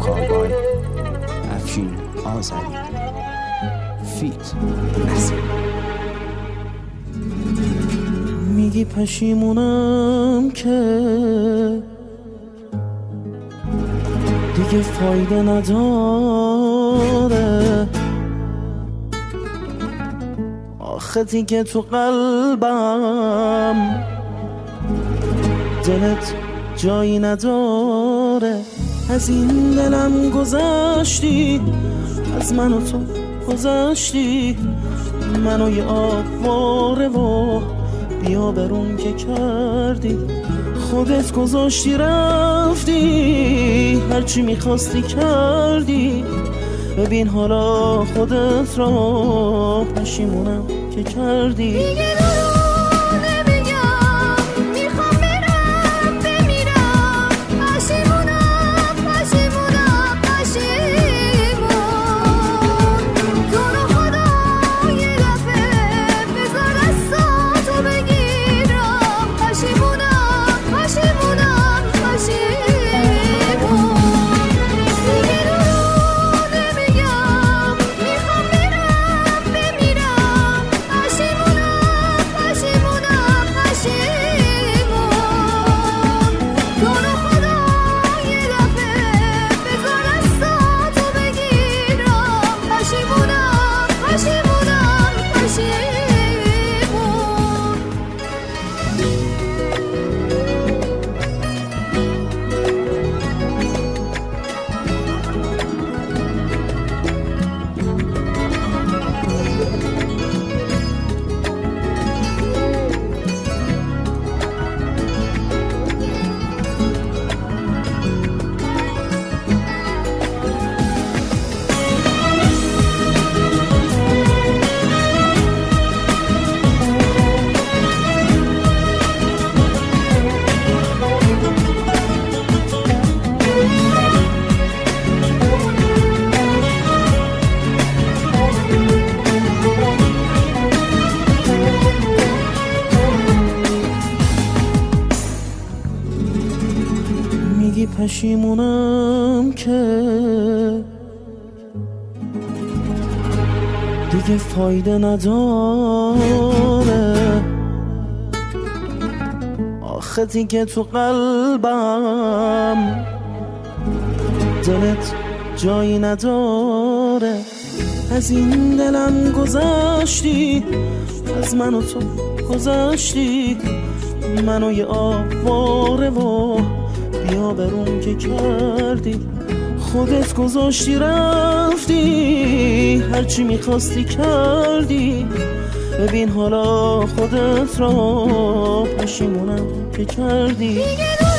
کاربای افشین آذری فیت نسیم. میگی پشیمونم که دیگه فایده نداره، آخه دیگه تو قلبم دلت جایی نداره. از این دلم گذشتی، از من و تو گذشتی، منو یه آواره و بیا برون که کردی. خودت گذاشتی رفتی، هرچی میخواستی کردی. ببین حالا خودت را پشیمونم که کردی. دیگه دروغ نمیگم، میخوام برم بمیرم. پشیمونم پشیمونم پشیمون. تو رو خدا یه دفعه بذار دستاتو بگیرم. پشیمونم پشیمونم پشیمون. دیگه دروغ نمیگم، میخوام برم بمیرم. پشیمونم پشیمونم پشیمون. تو رو خدا یه دفعه بذار دستاتو بگیرم. پشیمونم پشیمونم پشیمون. میگی پشیمونم که دیگه فایده نداره، آخه دیگه تو قلبم دلت جایی نداره. از این دلم گذشتی، از من و تو گذشتی، منو یه آواره و بیا برون که کردی. خودت گذاشتی رفتی، هرچی میخواستی کردی. ببین حالا خودت را پشیمونم که کردی. دیگه